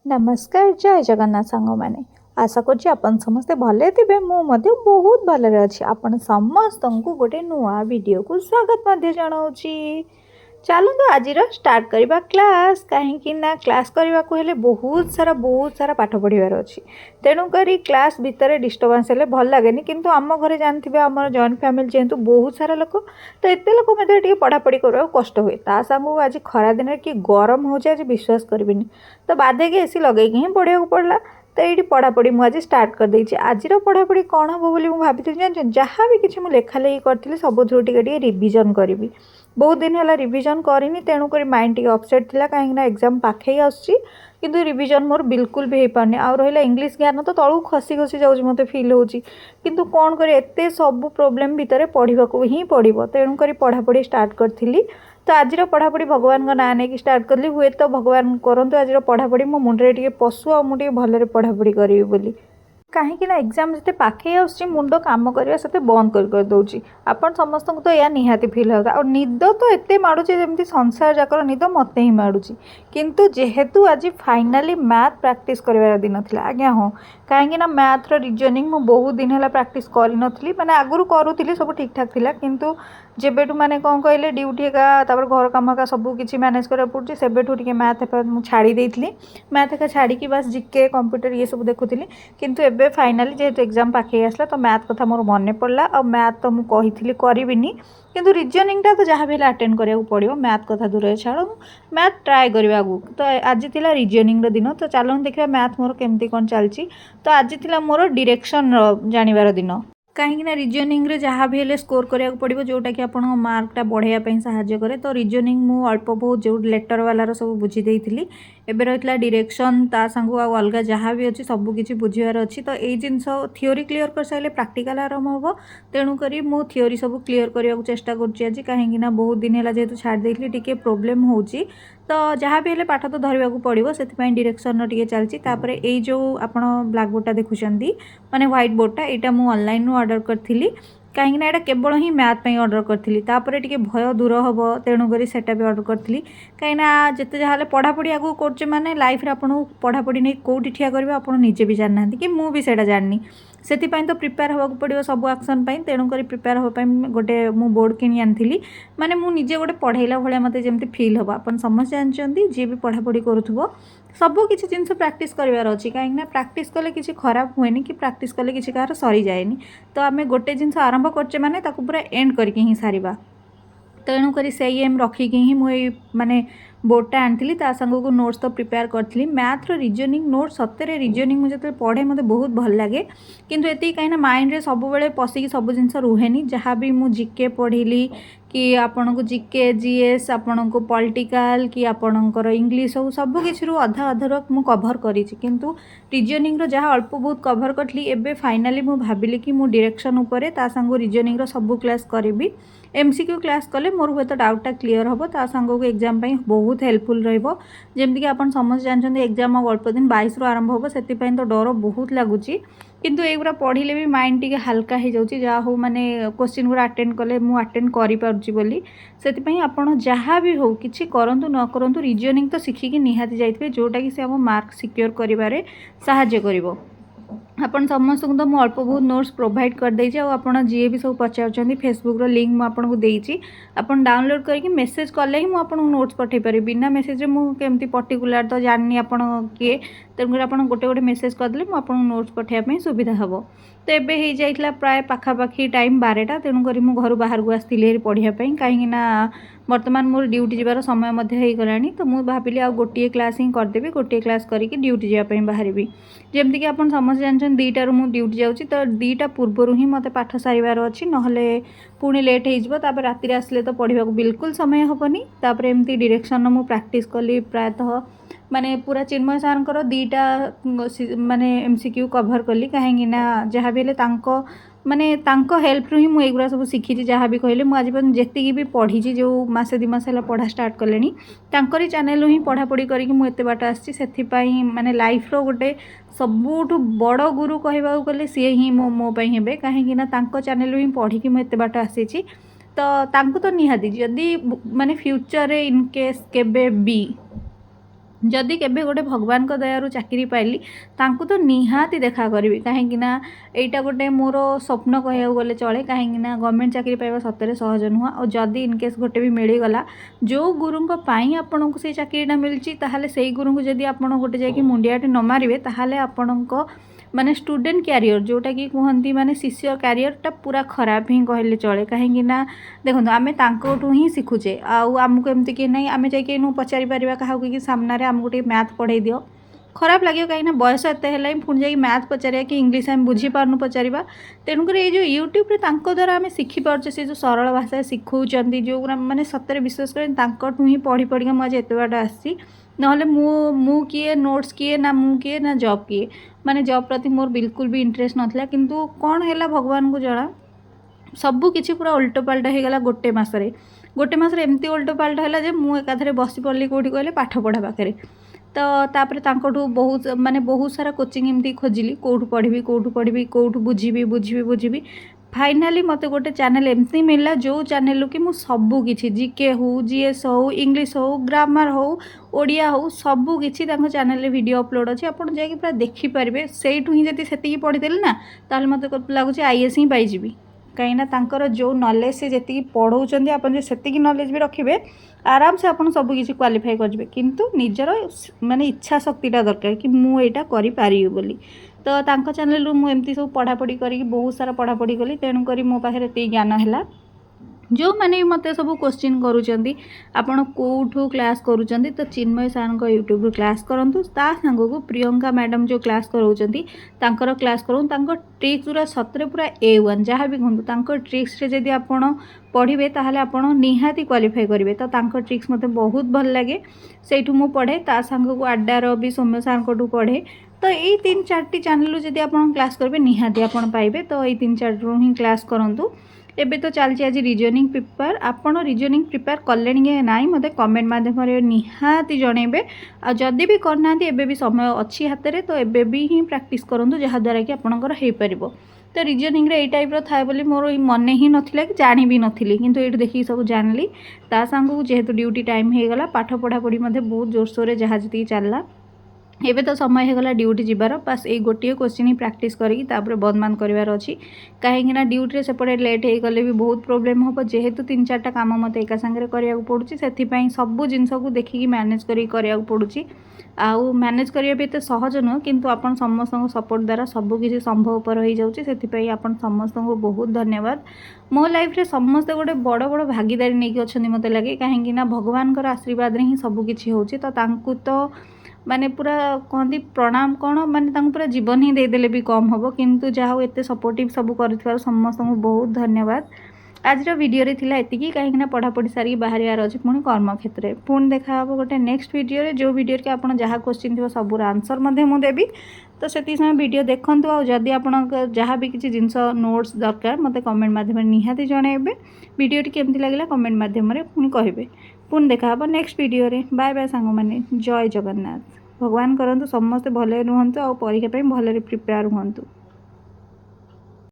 नमस्कार जय जगन्नाथ सांग मैंने आशा करुँच आपण समस्ते भले थे मुझे बहुत भलरे अच्छी आपण समस्त को गोटे नुआ वीडियो को स्वागत जनाऊँगी। चलते आज स्टार्ट करवा क्लास कहीं क्लास करने को हेले बहुत सारा पाठ पढ़ार अच्छी तेणुक क्लास भितर डिस्टर्बांस हेले भल लगे किंतु आम घरे जानते आम जॉइंट फैमिली जेहेतु बहुत सारा लोक तो एत लोक मध्य पढ़ापढ़ी करने कष्ट हुए ता सांगू आज खरा दिन कि गरम हो विश्वास करें तो बाधे कि एसी लगे ही पढ़ा पड़ा तो ये पढ़ापढ़ी मुझे स्टार्ट कर देती आज पढ़ापढ़ी कौन हम बोली भाभी जान जहाँ भी किसी लेखा लेखी करी सब टे रिविजन करी बहुत दिन है रिविजन करनी तेणुक माइंड टी अपसेट थी कहीं एग्जाम पाखे आसूँ किंतु रिविजन मोर बिल्कुल भी हो पारनी आ रहा इंग्लीश ज्ञान तो तलू खसी खसी जाऊँ मत फिल हो किंतु कौन कर एते सब प्रोब्लेम भितर पढ़ा ही पड़ो तेणुक पढ़ापढ़ी स्टार्ट करी तो आज पढ़ापढ़ी भगवान का नाँ नहीं स्टार्ट कली हुए तो भगवान करंतु आज पढ़ापढ़ी मो मुंडे टे पशु आ मुझे भलरे पढ़ापढ़ी करी बोली कहीं एग्जाम जिते पाखे आसूँ मुंड काम करवा से बंद कर दूसरी आपन समस्त तो यह निहाती फिल होता और निद तो एत माड़ुचे जमी संसार जाकर निद मत ही माड़ुची किंतु जेहेतु आज फाइनाली मैथ प्रैक्टिस कर दिन था आज्ञा हाँ कहीं मैथ्र रिजनिंग मु बहुत दिन है प्रैक्टिस करी मैंने आगुरी करूली सब ठीक ठाक था किंतु जेबेठू मैंने कौन कहले ड्यूटी का घर कम का सब किसी मैनेज करा पड़े से मैथ छाड़ी मैथ का छाड़ी बस जिके कंप्यूटर ये सब देखुली किंतु एबे फाइनाली जेहेतु एग्जाम पाखे आसला तो मैथ कथा मोर मन पड़ा और मैथ तो मुझे करी किंतु रिजनिंगटा तो जहाँ भी अटेंड करा पड़ो मैथ कथा दूर छाड़ मैथ ट्राए करवा तो आज थी रिजनिंग दिन तो चलो देखा मैथ मोर केमती कौन चलती तो आज थी मोर डायरेक्शन जानिबार दिन कहीं रिजनिंग रे जहाँ भी हेले स्कोर करा पड़ो जोटा कि आप मार्कटा बढ़ाई साहाय्य करे तो रिजनिंग मु अल्प बहुत जो लेटर वालार सब बुझी देती एबे रही डायरेक्शन ता सांगू अलग जहाँ भी अच्छी सबकि बुझार अच्छी तो यही जिनस थियोरी क्लीयर कर सारे प्रैक्टिकल आरंभ हम तेणुक मु थियोरी सब क्लीयर करने को चेष्टा करुँच कहीं बहुत दिन है जेहेतु छाड़ देती टी प्रोब्लेम हो तो जहाँ भी हेले पाठ तो धरवा पड़ो से डायरेक्शन टे चलती यही जो आप ब्लैक बोर्डटा देखुं माने व्हाइट बोर्डटा यहाँ मुझे ऑनलाइन ऑर्डर करी कहीं यहाँ केवल ही मैथ ऑर्डर करी टे भय दूर हम तेणुक से ऑर्डर करी कहीं जिते जहाँ पढ़ापढ़ी आगे कर माने लाइफ आपको पढ़ापढ़ी नहीं कौटी ठिया कर आप निजे भी जानना कि मुझे जानी से तो प्रिपेयर होगा पड़ो सब एक्शन तेणुक प्रिपेयर होगापी गोटे मु बोर्ड किणी आनी माने मु निजे गोटे पढ़ाइला भाया मत जमी फिल हम आप समस्त जानते जी भी पढ़ापढ़ी करूँ सब किसी जिन प्रैक्टिस करार अच्छी कहीं प्रैक्टिस कले किसी खराब हुए कि प्रैक्टिस कले किसी कार सरी जाए तो आम गोटे जिन आरंभ करचे माने पूरा एंड करके ही सारिबा तेणुक से एम रखिकी ही मुझे माने बोर्डटा आनी सांग को नोट्स तो प्रिपेयर करी मैथ्र रिजनिंग नोट सतरे रिजनिंग मुझे पढ़े मत बहुत भल लगे किंतु ये कहीं माइंड रे सब बेले पशिकी सब जिन रुहेनी जहाँ भी मुझे जिके पढ़ी कि आपण को जिके जीएस आपण को पॉलिटिकल कि आपणकर इंग्लिश हो सब किसी अधा अधर मु कभर करी किंतु रिजनिंग जहाँ अल्प बहुत कभर करी एबे फाइनाली मु भाविली कि मु डायरेक्शन उपरे ता सांग रिजनिंग सब क्लास करी एमसीक्यू क्लास कले मोर हुए तो डाउटा क्लीयर हम ता सांग को एग्जाम बहुत हेल्पफुल रमती कि आप समस्त जानते एग्जाम अल्प दिन 22 रु आरंभ हम से तो डर बहुत लगुच किंतु एगुरा पढ़ले भी माइंड टी हल्का हो जाऊँगी जहाँ हो माने क्वेश्चन गुरा अटेंड कले मु अटेंड करी से आपड़ जहाँ भी हो किसी करूँ न करूँ रिजनिंग तो शिखिकी निहाती जाइए जोटा कि से आम मार्क सिक्योर करिबारे साहाय्य करिवो आपन समस्त तो मुझे अल्प बहुत नोट्स प्रोवाइड कर देछि और आपन जी भी सब पचार फेसबुक लिंक मुझे आपको देछि आपन डाउनलोड करके मेसेज कले ही मुझे नोट्स पठे पारे बिना मेसेज मुझे पर्टिकुलर तो जाननी आप किए तेणुक आप गोटे गोटे मेसेज करदे मुझे नोट्स पठाइबा सुविधा हम तो एबे हो जाइला प्राय पाखापाखी टाइम 12टा तेणुक घर बाहर को आसती पढ़ाई कहीं बर्तमान मोर ड्यूटी जीवार समय होगला तो मुझे भाविली आ गोटे क्लास ही करदेवी गोटे क्लास करके ड्यूटी जावाई बाहर जमती कि आप समस्त जानते 2टारू मुझे ड्यूटी जाऊँगी तो 2टा पूर्वर ही मत पाठ सारिबार अच्छी ना पुणी लेट हो राति आसले तो पढ़ा बिल्कुल समय हेनी तापर एमती डायरेक्शन मु प्रैक्टिस कली प्रायतः माने पूरा चिन्मय सारंकर 2टा माने एमसीक्यू कभर कली कहीं जहाँ भी हेले माने हेल्प रु ही मुझे एगुरा सब शिखी जहाँ भी कहले मुझे आज जी भी पढ़ी जो मसे 2 मास पढ़ा स्टार्ट कले चैनल ही पढ़ापढ़ी करके मुझे बाट आसी माने लाइफ रो गोटे सबुठु बड़ गुरु कहवा गले सी ही मो हे कहीं चैनल ही पढ़ी मुझे बाट आसी तो निहाती जदि माने फ्यूचर इन केस केबे भी जदि केबे गोटे भगवान को दयारू चाकरी पाइली तांकु तो निहाती देखा करी कहीं एटा गोटे मोर स्वप्न कह गले चले कहीं गवर्नमेंट चाकरी पाइबा सतरे सहज नुह और जदि इनकेस गोटे भी मिलगला जो गुरुंक पाई आपन को से चाकरीटा मिली ताहले से गुरु को जदि आपन गोटे जाकि मुंडियाटे न मारे ताहले आपणक माने स्टूडेंट क्यारियर जोटा कि कहती माने शिष्य क्यारियरटा पूरा खराब ही कहले चले कहीं देखो आम तांकोठू ही शिखुचे आमको एमती कि नहीं आम जाकि पचारि पारिबा क्या कि सामने आमको टे मैथ पढ़ाई दियो खराब लगे कहीं बयस एत है पुणी जा मैथ पचार कि इंग्लीश आम बुझीपारनु पचार तेणुकर ये जो यूट्यूब द्वारा आम शिखिपारे से जो सरल भाषा शिखौं जो मैंने सतरे विश्वास करें ही पढ़ी पढ़ी मुझे एत बाट आसी नहले मु किए नोट्स किए ना मु किए ना जॉब किए माने जॉब प्रति मोर बिल्कुल भी इंटरेस्ट नाला किंतु कौन है भगवान को जଣା सबू किसी पूरा उल्टो पाल्टा हो गला गोटे मसरे एमती उल्टो पाल्टा है मुझे एकाथरे बसी पड़ली कौटी कहले पाठ पढ़ा पाखे तो तापर तांकोठू बहुत माने बहुत सारा कोचिंग एमती खोजिली कौटू पढ़ी कौटू बुझी फाइनाली मते गोटे चैनल एमती मिलला जो चैनल कि सबू किछि जीके हो जीएस हो इंग्लिश हो ग्रामर हो ओडिया हो सबू किछि तांको चैनल रे वीडियो अपलोड अछि आपण जाय कि पूरा देखि परिबे सेठू ही जति सेति पढ़ी देली ना ताले मते लागुछि आईएएस ही पाई जिवि कहीं तांकर जो नॉलेज से जी पढ़ाऊँ आप से नॉलेज भी रखिए आराम से आपन सब किसी क्वालिफाई करेंगे किंतु निजर माने इच्छा शक्तिटा दरकार कि मुझा करी बोली तो तांको चैनल मुझे सब पढ़ापढ़ी करी बहुत सारा पढ़ापढ़ी कली तेणुक मो पाखे ये ज्ञान है जो मैंने मत सब क्वेश्चन करुँच आपड़ कौटू क्लास करुँच तो चिन्मय सार यूट्यूब क्लास करूँ ता सांग को प्रियंका मैडम जो क्लास कराऊँर क्लास करूँ ट्रिक्स पूरा सतरे पूरा A1 जहाँ भी कहूँ ट्रिक्स जदि आप पढ़े ताहले आपण निहाती क्वालिफाई करेंगे तो ट्रिक्स मत बहुत भल लगे से मु पढ़े ता सांग को आड्डार भी सौम्य सार पढ़े तो यही 3-4 चैनल जदि आप क्लास करेंगे निहाती आप पाइबे तो ये 3-4 ही क्लास करूँ एबे तो चलती आज रिजनिंग प्रिपेयर आपड़ रिजनिंग प्रिपेयर कले ना मत कमेंट मध्यम निहाती जनइबे जदि भी करना एबे भी समय अच्छी हाथ में तो एबे भी ही प्रैक्टिस करूँ जहाँद्वारा कि आपंकर हो पार तो रिजनिंग रे टाइप थाए बोली मोर मन ही नाला कि जानी भी नी किंतु ये देखिए सब जानली ता सांग जेहेतु ड्यूटी टाइम हो गला पाठ पढ़ापढ़ी बहुत जोरसोर जहाँ जी चलला एबे तो समय होगला ड्यूटी जीवार बास ये गोटे क्वेश्चन ही प्रैक्टिस करी बदमान करार अच्छी कहीं ड्यूटी सेपटे लेट हो गले भी बहुत प्रोब्लेम हम जेहेतु 3-4टा काम मत एका सांगे करा पड़ुची से सब जिनस को देखिकी मैनेज करा पड़ुची आउ मैनेज करिया भी एत सहज नुह किंतु आपन समस्त सपोर्ट द्वारा सबकिछि संभव पर हो जाउछि सेथिपई आपन समस्त को बहुत धन्यवाद मो लाइफ रे समस्त गोटे बड़ बड़ भागीदारी नहीं अच्छे मत लगे कहीं भगवान आशीर्वाद रे ही सबकिछि होउछि तो तांकु तो माने पूरा कहती प्रणाम कौन माने पूरा जीवन ही देदेले भी कम हम किंतु जहाँ एत सपोर्टिव सब कर समस्त को बहुत धन्यवाद आज वीडियो रे थिला एतिकी कहीं पढ़ापढ़ी सारी बाहर अच्छे पुणी कर्म क्षेत्र में पुणी देखा गोटे नेक्स्ट वीडियो रे जो वीडियो के आप जहाँ क्वेश्चन थी सबूर आंसर मुझे देवी तो से समय वीडियो देखूँ आदि आप जहाँ भी किसी जिनस नोट्स दरकार मत कमेंट मध्यम निहाती जनइबे वीडियो केमती लगे कमेंट मध्यम पुणी कहे पुणी देखा नेक्स्ट वीडियो रे बाय बाय सांग मैंने जय जगन्नाथ भगवान करंतु समस्ते भले रुहंतु आ परीक्षा भले प्रिपेयर हुंतु।